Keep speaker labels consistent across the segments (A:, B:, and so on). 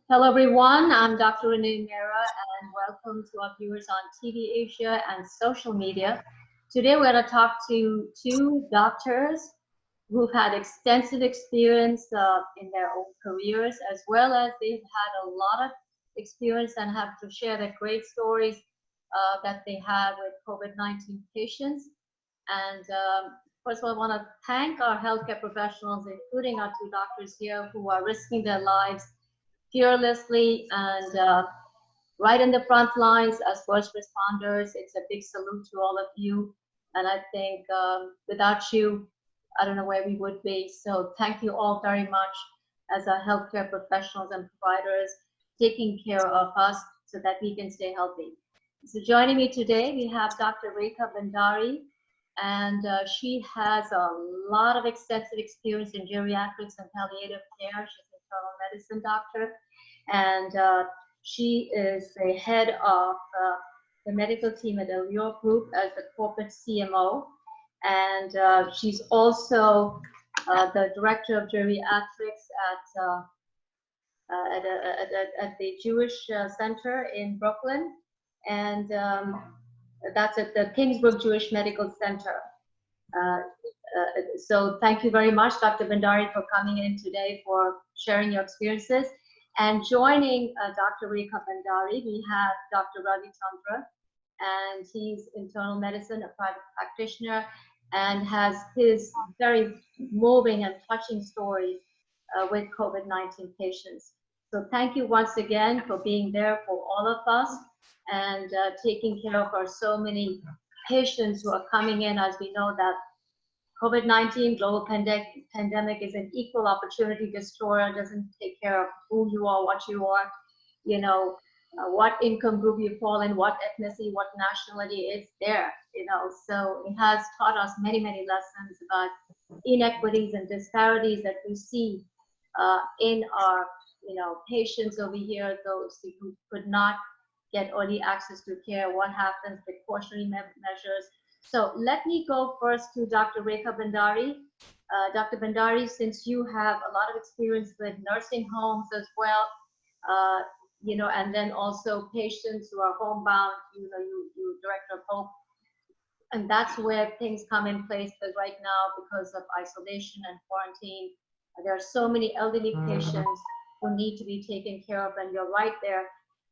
A: Hello, everyone. I'm Dr. Renee Mehrra, and welcome to our viewers on TV Asia and social media. Today, we're going to talk to two doctors who've had extensive experience in their own careers, as well as they've had a lot of experience and have to share their great stories that they have with COVID-19 patients. And first of all, I want to thank our healthcare professionals, including our two doctors here, who are risking their lives fearlessly and right in the front lines as first responders. It's a big salute to all of you. And I think without you, I don't know where we would be. So thank you all very much as our healthcare professionals and providers taking care of us so that we can stay healthy. So joining me today, we have Dr. Rekha Bhandari, and she has a lot of extensive experience in geriatrics and palliative care. She's an internal medicine doctor, and she is the head of the medical team at Allure Group as the corporate CMO, and she's also the director of geriatrics at the Jewish Center in Brooklyn, and that's at the Kingsbrook Jewish Medical Center. So thank you very much, Dr. Bhandari, for coming in today for sharing your experiences. And joining Dr. Rekha Bhandari, we have Dr. Ravichandra, and he's internal medicine, a private practitioner, and has his very moving and touching stories with COVID-19 patients. So thank you once again for being there for all of us and taking care of our so many patients who are coming in. As we know that COVID-19 global pandemic is an equal opportunity destroyer. It doesn't take care of who you are, what you are, you know, what income group you fall in, what ethnicity, what nationality is there, you know. So it has taught us many, many lessons about inequities and disparities that we see in our, you know, patients over here, those who could not get early access to care, what happens, precautionary measures. So let me go first to Dr. Rekha Bhandari. Dr. Bhandari, since you have a lot of experience with nursing homes as well, you know, and then also patients who are homebound, you know, you director of Hope, and that's where things come in place. Because right now, because of isolation and quarantine, there are so many elderly patients who need to be taken care of, and you're right there,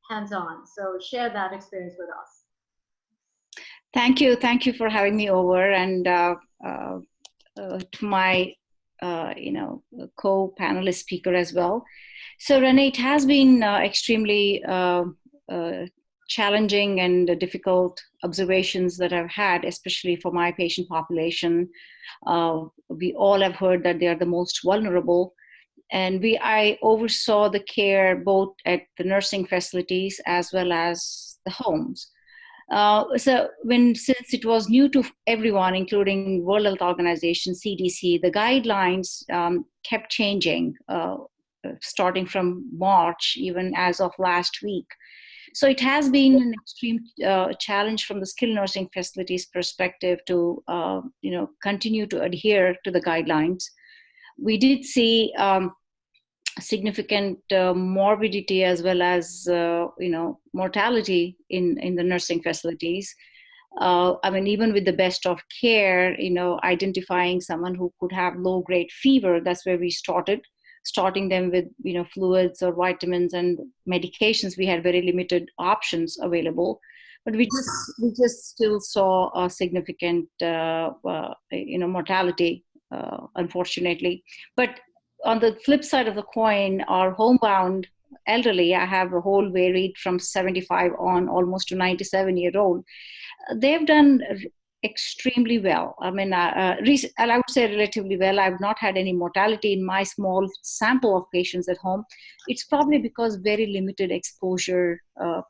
A: hands-on. So share that experience with us.
B: Thank you for having me over, and to my you know, co-panelist speaker as well. So Renee, it has been extremely challenging and difficult observations that I've had, especially for my patient population. We all have heard that they are the most vulnerable, and I oversaw the care both at the nursing facilities as well as the homes. So since it was new to everyone, including World Health Organization, CDC, the guidelines kept changing, starting from March, even as of last week. So it has been an extreme challenge from the skilled nursing facilities perspective to, you know, continue to adhere to the guidelines. We did see significant morbidity as well as you know, mortality in the nursing facilities. I mean, even with the best of care, you know, identifying someone who could have low-grade fever, that's where we starting them with, you know, fluids or vitamins and medications. We had very limited options available, but we just still saw a significant you know, mortality, unfortunately. But on the flip side of the coin, our homebound elderly, I have a whole varied from 75 on almost to 97-year-old. They've done extremely well. I mean, I would say relatively well. I've not had any mortality in my small sample of patients at home. It's probably because very limited exposure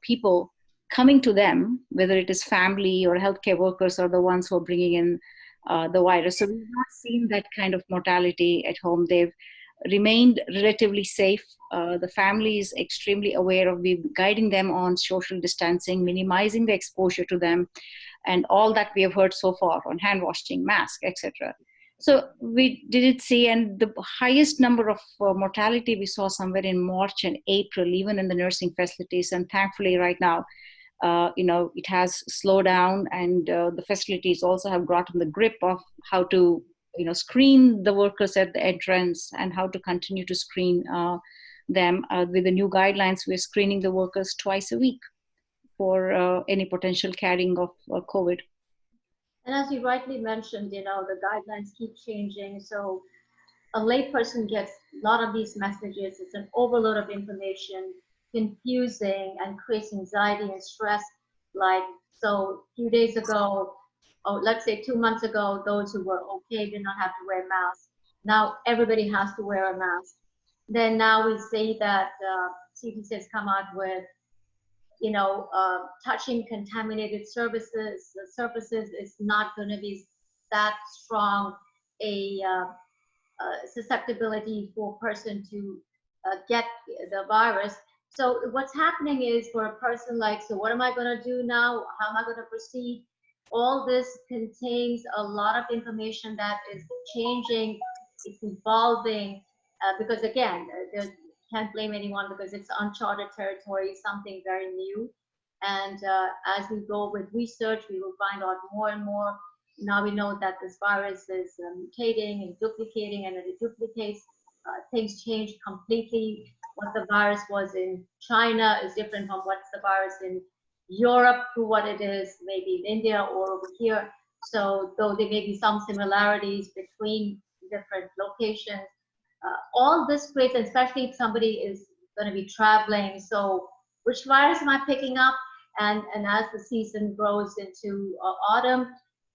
B: people coming to them, whether it is family or healthcare workers, are the ones who are bringing in the virus. So we've not seen that kind of mortality at home. They've remained relatively safe. The family is extremely aware of guiding them on social distancing, minimizing the exposure to them, and all that we have heard so far on hand washing, mask, etc. So we did see, and the highest number of mortality we saw somewhere in March and April, even in the nursing facilities. And thankfully, right now, it has slowed down, and the facilities also have gotten the grip of how to, screen the workers at the entrance and how to continue to screen them. With the new guidelines, we're screening the workers twice a week for any potential carrying of COVID.
A: And as you rightly mentioned, the guidelines keep changing. So a layperson gets a lot of these messages. It's an overload of information, confusing, and creates anxiety and stress. So a few days ago, let's say 2 months ago, those who were okay did not have to wear masks. Now everybody has to wear a mask. Then now we say that CDC has come out with touching contaminated surfaces is not going to be that strong a susceptibility for a person to get the virus. So what's happening is for a person so what am I going to do now? How am I going to proceed? All this contains a lot of information that is changing, it's evolving, because again, can't blame anyone because it's uncharted territory, something very new. And as we go with research, we will find out more and more. Now we know that this virus is mutating and duplicating, and as it duplicates, things change completely. What the virus was in China is different from what's the virus in Europe to what it is maybe in India or over here. So though there may be some similarities between different locations, all this creates, especially if somebody is going to be traveling. So which virus am I picking up? And as the season grows into autumn,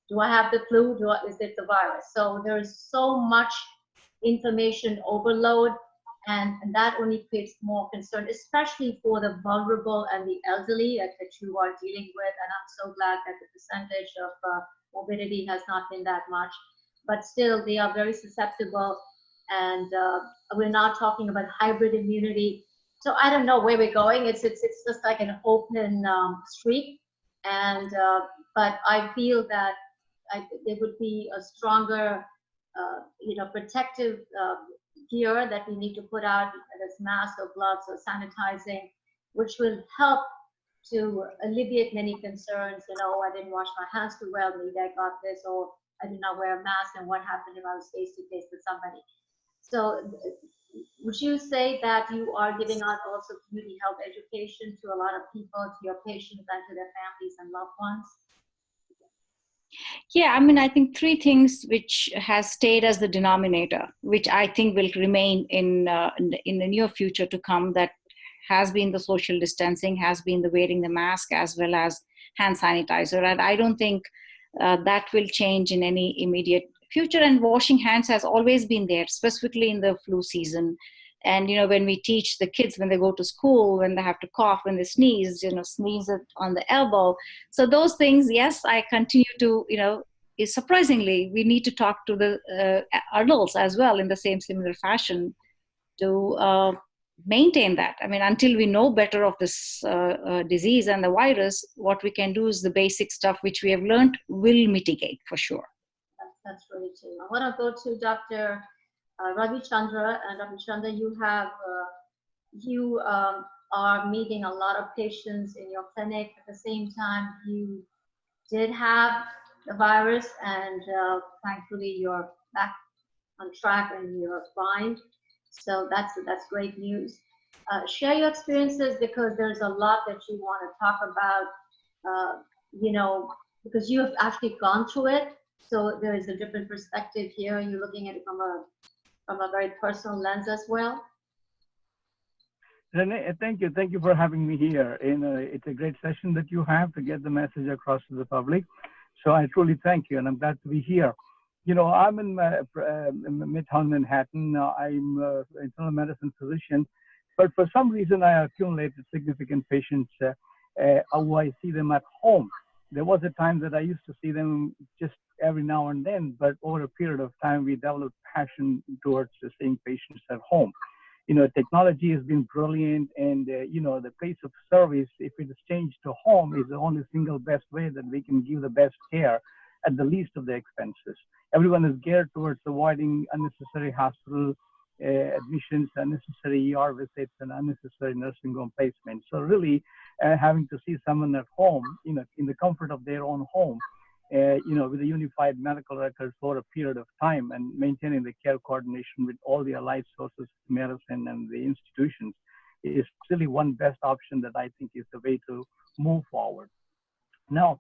A: do I have the flu? Is it the virus? So there's so much information overload, and that only creates more concern, especially for the vulnerable and the elderly that you are dealing with. And I'm so glad that the percentage of morbidity has not been that much, but still they are very susceptible. And we're now talking about hybrid immunity. So I don't know where we're going. It's just like an open street. And but I feel that there would be a stronger, protective gear that we need to put out, whether it's masks or gloves or sanitizing, which will help to alleviate many concerns. I didn't wash my hands too well, maybe I got this, or I did not wear a mask, and what happened if I was face to face with somebody. So would you say that you are giving out also community health education to a lot of people, to your patients and to their families and loved ones?
B: Yeah, I think three things which has stayed as the denominator, which I think will remain in the near future to come, that has been the social distancing, has been the wearing the mask, as well as hand sanitizer. And I don't think that will change in any immediate future. And washing hands has always been there, specifically in the flu season. And, when we teach the kids when they go to school, when they have to cough, when they sneeze, sneeze it on the elbow. So those things, yes, I continue to, is surprisingly, we need to talk to the adults as well in the same similar fashion to maintain that. Until we know better of this disease and the virus, what we can do is the basic stuff which we have learned will mitigate for sure.
A: That's really true. I want to go to Dr. Ravichandra, and Ravichandra, you are meeting a lot of patients in your clinic. At the same time, you did have the virus, and thankfully you're back on track and you're fine. So that's great news. Share your experiences, because there's a lot that you want to talk about, because you have actually gone through it. So there is a different perspective here. You're looking at it from a very personal lens as well.
C: Renee, thank you. Thank you for having me here. It's a great session that you have to get the message across to the public. So I truly thank you, and I'm glad to be here. I'm in Midtown Manhattan. I'm an internal medicine physician, but for some reason I accumulated significant patients who I see them at home. There was a time that I used to see them just every now and then, but over a period of time, we developed passion towards seeing patients at home. Technology has been brilliant, and the place of service, if it is changed to home, is the only single best way that we can give the best care at the least of the expenses. Everyone is geared towards avoiding unnecessary hospital admissions, unnecessary ER visits, and unnecessary nursing home placements. So really, having to see someone at home, in the comfort of their own home, with a unified medical record for a period of time, and maintaining the care coordination with all the allied sources of medicine and the institutions, is really one best option that I think is the way to move forward. Now,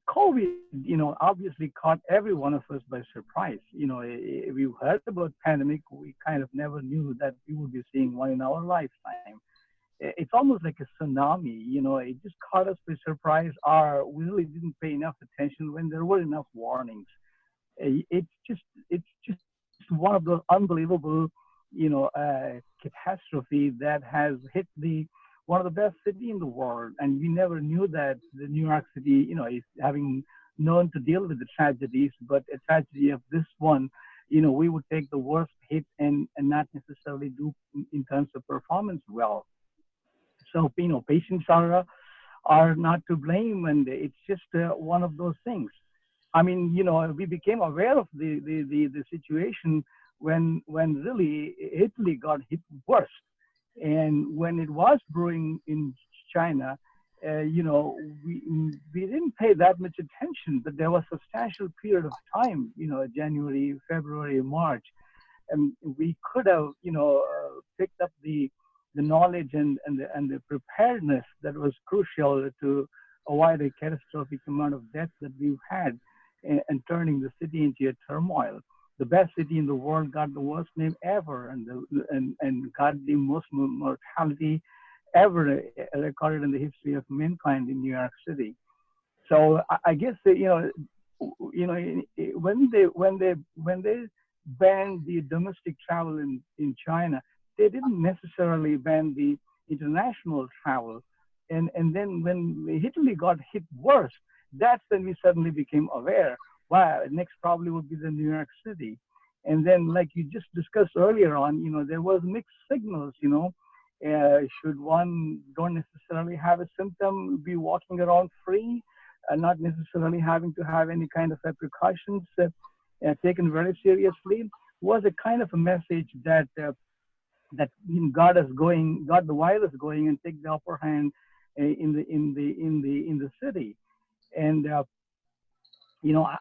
C: COVID, obviously caught every one of us by surprise. We heard about pandemic, we kind of never knew that we would be seeing one in our lifetime. It's almost like a tsunami, it just caught us by surprise, or we really didn't pay enough attention when there were enough warnings. It's just one of those unbelievable, catastrophe that has hit one of the best cities in the world. And we never knew that the New York City, is having known to deal with the tragedies, but a tragedy of this one, we would take the worst hit and not necessarily do in terms of performance well. So, patients are not to blame, and it's just one of those things. I mean, we became aware of the situation when really Italy got hit worst. And when it was brewing in China, we didn't pay that much attention, but there was a substantial period of time, January, February, March, and we could have, picked up the knowledge and the preparedness that was crucial to avoid a catastrophic amount of death that we've had, and turning the city into a turmoil. The best city in the world got the worst name ever, and got the most mortality ever recorded in the history of mankind in New York City. So I guess when they banned the domestic travel in China, they didn't necessarily ban the international travel. And then when Italy got hit worse, that's when we suddenly became aware, wow, next probably would be the New York City. And then, like you just discussed earlier on, there was mixed signals, should one don't necessarily have a symptom, be walking around free, not necessarily having to have any kind of precautions taken very seriously, was a kind of a message that got the virus going and take the upper hand in the city. And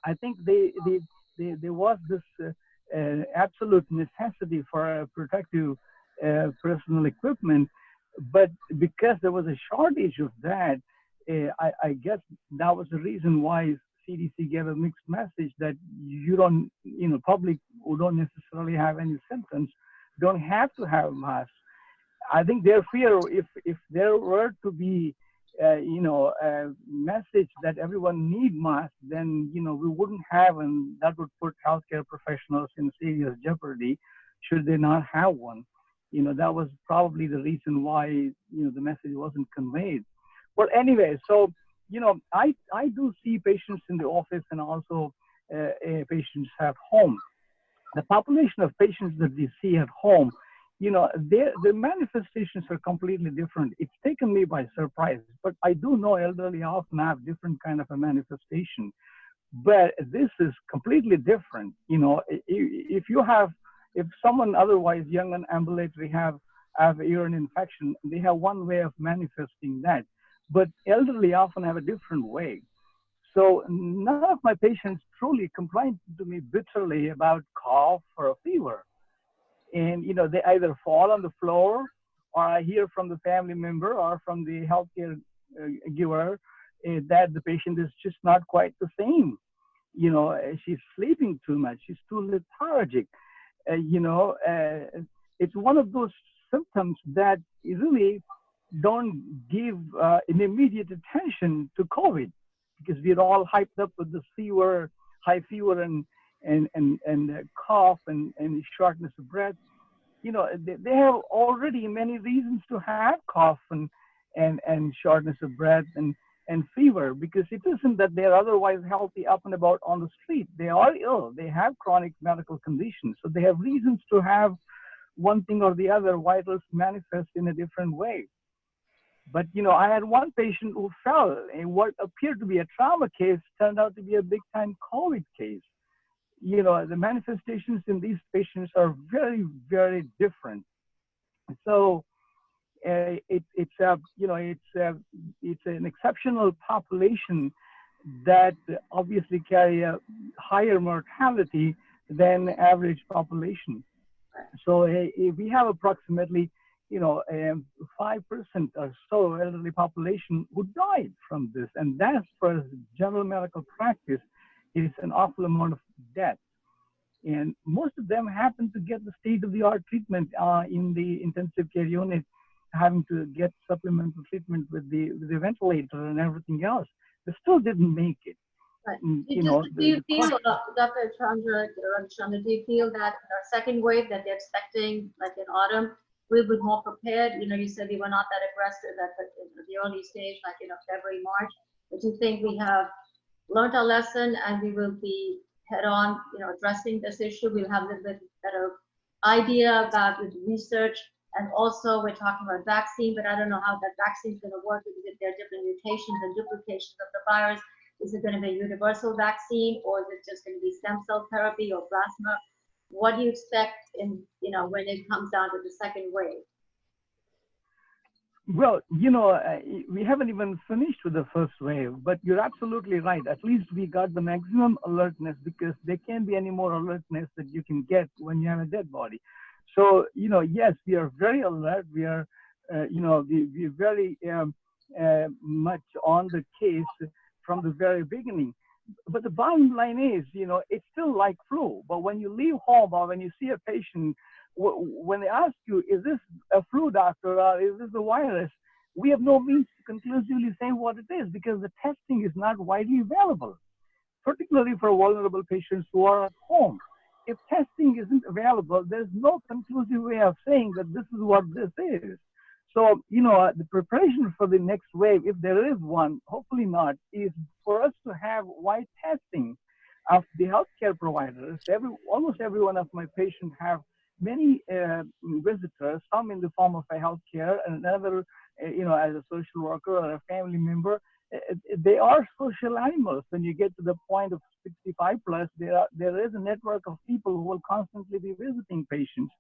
C: I think there was this absolute necessity for protective personal equipment, but because there was a shortage of that, I guess that was the reason why CDC gave a mixed message that public who don't necessarily have any symptoms don't have to have masks. I think their fear, if there were to be a message that everyone need masks, then we wouldn't have, and that would put healthcare professionals in serious jeopardy should they not have one. That was probably the reason why the message wasn't conveyed. But anyway, so I do see patients in the office and also patients at home. The population of patients that we see at home, the manifestations are completely different. It's taken me by surprise, but I do know elderly often have different kind of a manifestation. But this is completely different. If someone otherwise young and ambulatory have a urine infection, they have one way of manifesting that. But elderly often have a different way. So none of my patients truly complain to me bitterly about cough or a fever. And, they either fall on the floor, or I hear from the family member or from the healthcare giver that the patient is just not quite the same. She's sleeping too much. She's too lethargic. It's one of those symptoms that really don't give an immediate attention to COVID, because we're all hyped up with the fever, high fever and cough and shortness of breath. They have already many reasons to have cough and shortness of breath and fever, because it isn't that they're otherwise healthy up and about on the street. They are ill. They have chronic medical conditions. So they have reasons to have one thing or the other, vitals manifest in a different way. But, I had one patient who fell, and what appeared to be a trauma case turned out to be a big-time COVID case. The manifestations in these patients are very, very different. So it's an exceptional population that obviously carry a higher mortality than average population. So we have approximately 5% or so elderly population who died from this, and that for general medical practice is an awful amount of death. And most of them happen to get the state-of-the-art treatment in the intensive care unit, having to get supplemental treatment with the ventilator and everything else. They still didn't make it.
A: Right. Do you feel, Dr. Ravichandra, do you feel that our second wave that they're expecting, like in autumn, we'll be more prepared? You said we were not that aggressive at the early stage, like February, March. But do you think we have learned our lesson and we will be head on, addressing this issue? We'll have a little bit better idea about the research. And also we're talking about vaccine, but I don't know how that vaccine is going to work because if there are different mutations and duplications of the virus. Is it going to be a universal vaccine, or is it just going to be stem cell therapy or plasma? What do you expect in, when it comes down to the second wave?
C: Well, we haven't even finished with the first wave, but you're absolutely right. At least we got the maximum alertness, because there can't be any more alertness that you can get when you have a dead body. So, yes, we are very alert. We are, we're very much on the case from the very beginning. But the bottom line is, it's still like flu. But when you leave home or when you see a patient, when they ask you, is this a flu, doctor, or is this a virus? We have no means to conclusively say what it is, because the testing is not widely available, particularly for vulnerable patients who are at home. If testing isn't available, there's no conclusive way of saying that this is what this is. So, the preparation for the next wave, if there is one, hopefully not, is for us to have wide testing of the healthcare providers. Almost every one of my patients have many visitors, some in the form of a healthcare, and another, as a social worker or a family member. They are social animals. When you get to the point of 65 plus, there is a network of people who will constantly be visiting patients.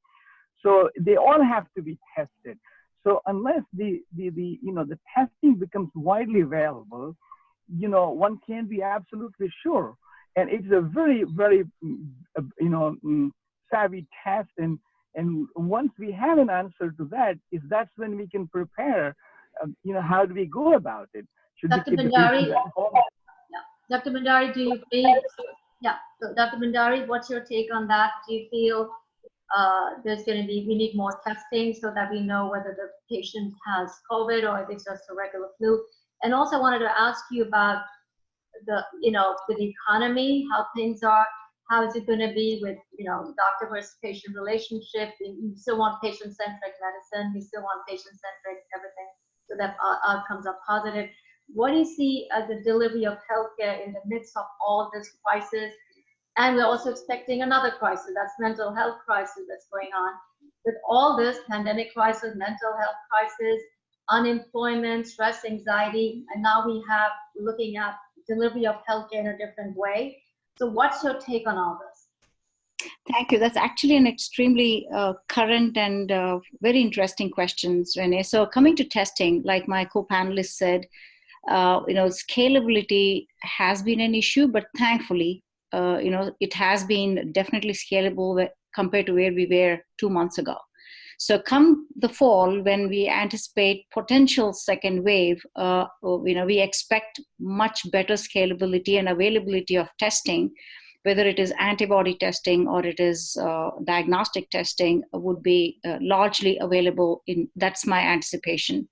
C: So they all have to be tested. So unless the testing becomes widely available, one can't be absolutely sure. And it's a very, very, savvy test. And once we have an answer to that, that's when we can prepare, how do we go about it?
A: Dr. Bhandari, Dr. Bhandari, do you agree? Yeah, so Dr. Bhandari, what's your take on that? Do you feel we need more testing so that we know whether the patient has COVID or if it's just a regular flu? And also I wanted to ask you about with the economy, how things are, how is it going to be with, doctor versus patient relationship? You still want patient-centric medicine, you still want patient-centric everything, so that outcomes are positive. What do you see as the delivery of healthcare in the midst of all this crisis? And we're also expecting another crisis, that's mental health crisis that's going on. With all this pandemic crisis, mental health crisis, unemployment, stress, anxiety, and now we have looking at delivery of healthcare in a different way. So what's your take on all this?
B: Thank you. That's actually an extremely current and very interesting question, Renee. So coming to testing, like my co-panelist said, scalability has been an issue, but thankfully, it has been definitely scalable compared to where we were 2 months ago. So come the fall, when we anticipate potential second wave, we expect much better scalability and availability of testing, whether it is antibody testing or it is diagnostic testing, would be largely available. That's my anticipation.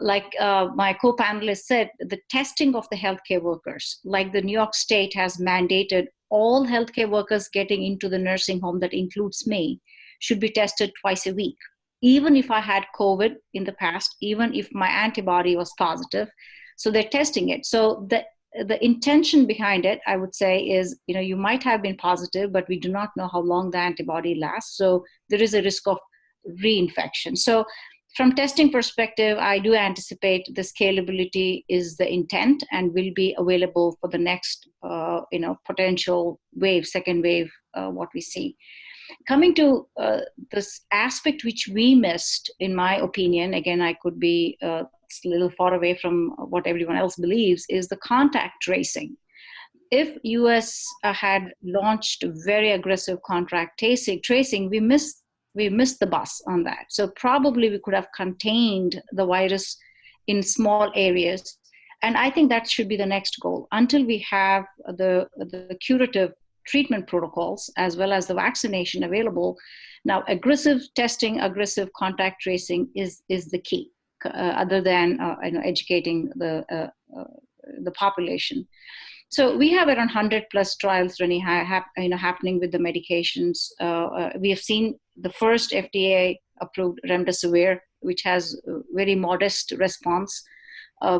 B: Like my co-panelist said, the testing of the healthcare workers, like the New York State has mandated all healthcare workers getting into the nursing home, that includes me, should be tested twice a week. Even if I had COVID in the past, even if my antibody was positive. So they're testing it. So the intention behind it, I would say, is, you might have been positive, but we do not know how long the antibody lasts. So there is a risk of reinfection. So From testing perspective, I do anticipate the scalability is the intent and will be available for the next, potential wave, second wave, what we see. Coming to this aspect which we missed, in my opinion, again, I could be a little far away from what everyone else believes, is the contact tracing. If US had launched very aggressive contact tracing, we missed the bus on that. So probably we could have contained the virus in small areas. And I think that should be the next goal. Until we have the curative treatment protocols as well as the vaccination available, now aggressive testing, aggressive contact tracing is the key, other than educating the population. So we have around 100 plus trials, Renee, happening with the medications. We have seen the first FDA-approved remdesivir, which has a very modest response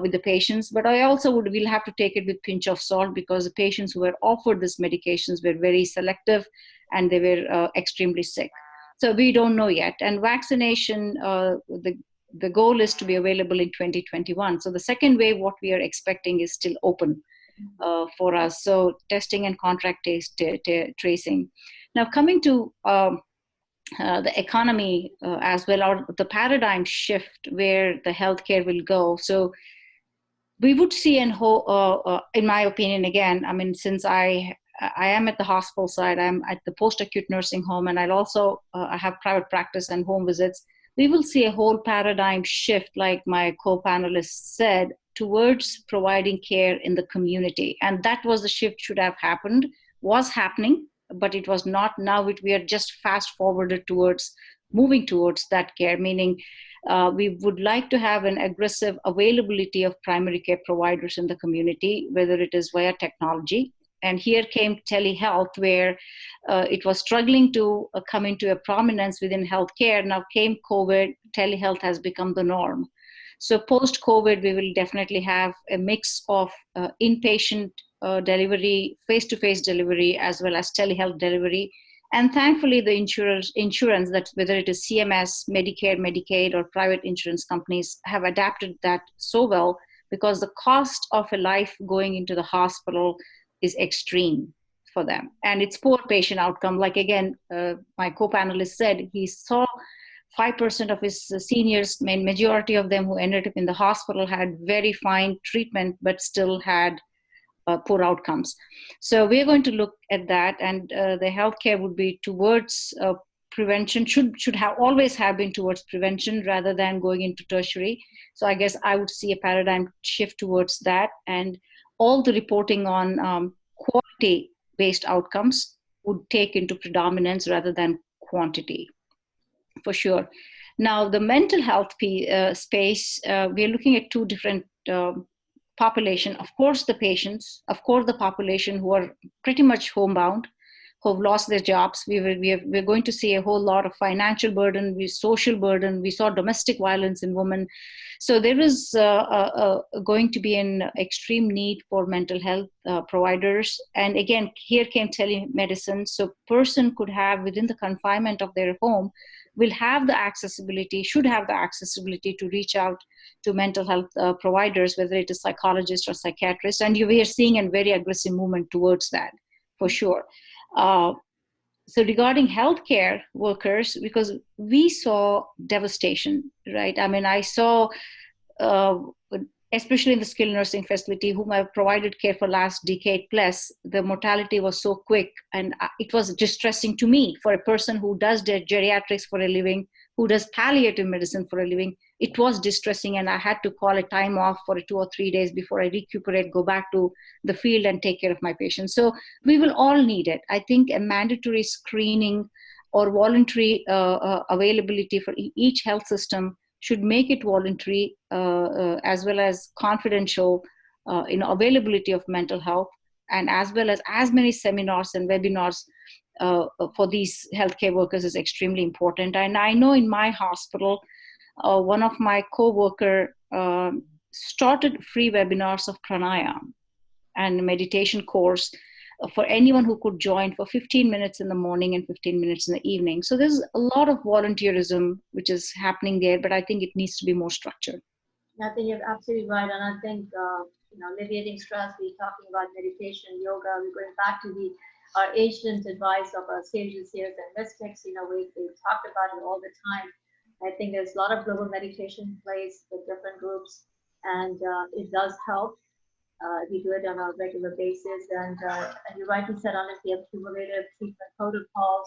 B: with the patients. But I also we'll have to take it with a pinch of salt, because the patients who were offered these medications were very selective and they were extremely sick. So we don't know yet. And vaccination, the goal is to be available in 2021. So the second wave, what we are expecting, is still open for us. So testing and contact tracing. Now coming to the economy as well, or the paradigm shift where the healthcare will go. So we would see, in my opinion, again, I mean, since I am at the hospital side, I'm at the post-acute nursing home, and I'll also I have private practice and home visits. We will see a whole paradigm shift, like my co-panelist said, towards providing care in the community. And that was the shift should have happened, was happening, but it was not. Now we are just fast forwarded towards moving towards that care, meaning we would like to have an aggressive availability of primary care providers in the community, whether it is via technology. And here came telehealth, where it was struggling to come into a prominence within healthcare. Now came COVID, telehealth has become the norm. So post-COVID, we will definitely have a mix of inpatient delivery, face-to-face delivery, as well as telehealth delivery. And thankfully, the insurance, that whether it is CMS, Medicare, Medicaid, or private insurance companies, have adapted that so well, because the cost of a life going into the hospital is extreme for them. And it's poor patient outcome. Like again, my co-panelist said, he saw 5% of his seniors, majority of them who ended up in the hospital, had very fine treatment, but still had poor outcomes. So we're going to look at that, and the healthcare would be towards prevention, should have always have been towards prevention rather than going into tertiary. So I guess I would see a paradigm shift towards that, and all the reporting on quality-based outcomes would take into predominance rather than quantity, for sure. Now, the mental health space, we're looking at two different population. Of course, the patients, of course, the population who are pretty much homebound, who have lost their jobs. We're going to see a whole lot of financial burden, social burden. We saw domestic violence in women. So there is going to be an extreme need for mental health providers. And again, here came telemedicine. So person could have, within the confinement of their home, will have the accessibility, should have the accessibility to reach out to mental health providers, whether it is psychologists or psychiatrists. And we are seeing a very aggressive movement towards that, for sure. So regarding healthcare workers, because we saw devastation, right? I mean, I saw, especially in the skilled nursing facility, whom I've provided care for last decade plus, the mortality was so quick, and it was distressing to me, for a person who does geriatrics for a living, who does palliative medicine for a living. It was distressing, and I had to call a time off for 2 or 3 days before I recuperate, go back to the field and take care of my patients. So we will all need it. I think a mandatory screening or voluntary availability for each health system should make it voluntary, as well as confidential availability of mental health, and as well as many seminars and webinars for these healthcare workers is extremely important. And I know in my hospital, one of my co-worker started free webinars of pranayama and meditation course. for anyone who could join for 15 minutes in the morning and 15 minutes in the evening. So there's a lot of volunteerism which is happening there, but I think it needs to be more structured.
A: I think you're absolutely right. And I think, alleviating stress, we're talking about meditation, yoga, we're going back to our ancient advice of our sages, seers, and mystics. We talked about it all the time. I think there's a lot of global meditation in place with different groups, and it does help. We do it on a regular basis, and you rightly said, unless we have cumulative treatment protocols,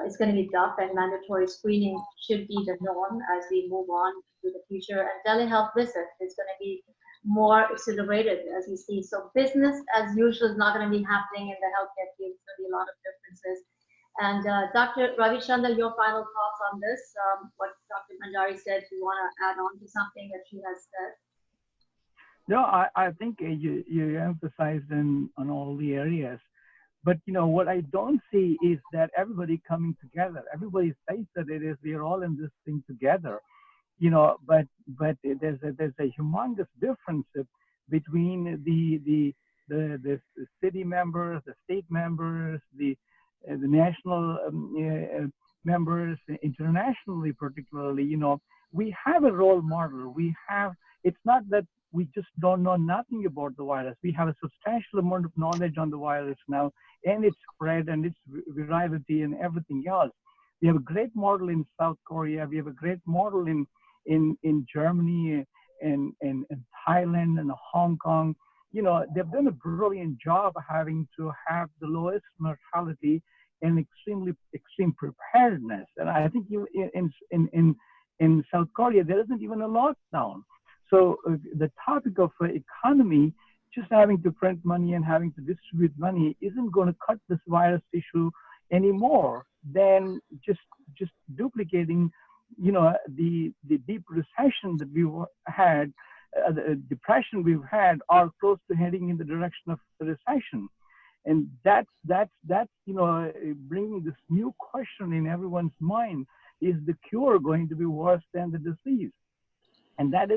A: it's going to be tough, and mandatory screening should be the norm as we move on to the future. And telehealth visit is going to be more accelerated as we see. So business as usual is not going to be happening in the healthcare field. There's going to be a lot of differences. And Dr. Ravichandra, your final thoughts on this? What Dr. Bhandari said, do you want to add on to something that she has said?
C: No, I think you emphasized on all the areas. But, what I don't see is that everybody coming together. Everybody says that we are all in this thing together, but there's a humongous difference between the city members, the state members, the national members, internationally particularly. We have a role model. It's not that we just don't know nothing about the virus. We have a substantial amount of knowledge on the virus now, and its spread and its virality and everything else. We have a great model in South Korea. We have a great model in Germany and Thailand and Hong Kong. They've done a brilliant job having to have the lowest mortality and extreme preparedness. And I think in South Korea, there isn't even a lockdown. So the topic of economy, just having to print money and having to distribute money isn't going to cut this virus issue any more than just duplicating, the deep recession that we've had, the depression we've had, are close to heading in the direction of the recession. And that's bringing this new question in everyone's mind: is the cure going to be worse than the disease? And that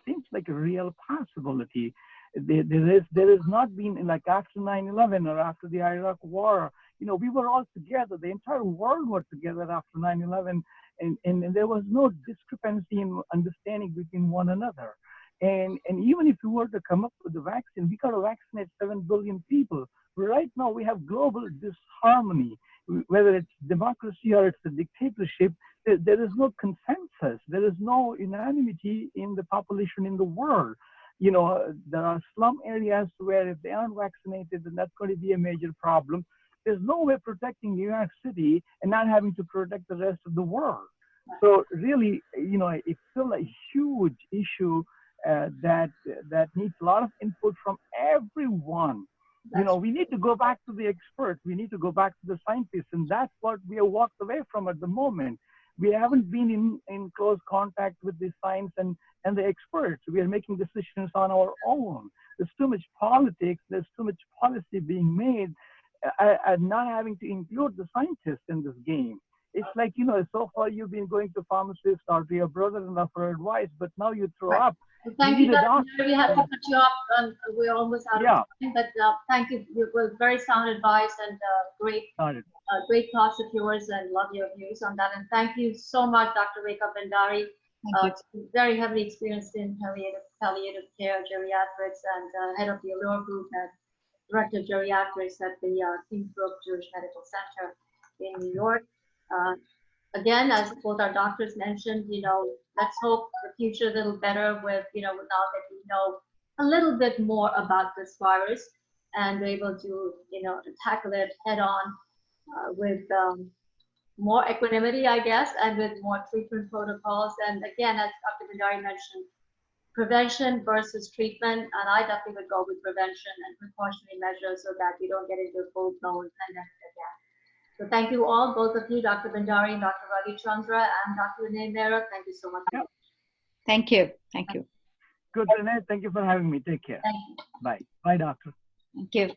C: seems like a real possibility. There has not been, like after 9/11 or after the Iraq War, we were all together. The entire world was together after 9/11, and there was no discrepancy in understanding between one another. And even if we were to come up with a vaccine, we got to vaccinate 7 billion people. Right now, we have global disharmony. Whether it's democracy or it's a dictatorship, there is no consensus. There is no unanimity in the population in the world. There are slum areas where if they aren't vaccinated, then that's going to be a major problem. There's no way protecting New York City and not having to protect the rest of the world. So really, it's still a huge issue that needs a lot of input from everyone. We need to go back to the experts. We need to go back to the scientists. And that's what we have walked away from at the moment. We haven't been in close contact with the science and the experts. We are making decisions on our own. There's too much politics. There's too much policy being made, and not having to include the scientists in this game. It's like, so far you've been going to pharmacists or to your brother-in-law for advice, but now you throw up.
A: Thank you, Dr. We have to cut you off. We're almost out of time, but thank you. It was very sound advice and great thoughts of yours, and love your views on that. And thank you so much, Dr. Rekha Bhandari. Very heavily experienced in palliative care, geriatrics, and head of the Allure Group and director of geriatrics at the Kingsbrook Jewish Medical Center in New York. Again, as both our doctors mentioned, let's hope the future a little better with, now that we know a little bit more about this virus and we're able to, to tackle it head on with more equanimity, I guess, and with more treatment protocols. And again, as Dr. Bhandari mentioned, prevention versus treatment, and I definitely would go with prevention and precautionary measures so that we don't get into a full-blown pandemic again. So thank you all, both of you, Dr. Bhandari and Dr. Ravichandra, and Dr. Renee Mehrra. Thank you so much.
B: Yep. Thank you. Thank you.
C: Good, Renee. Thank you for having me. Take care.
A: Thank you.
C: Bye. Bye, doctor.
B: Thank you.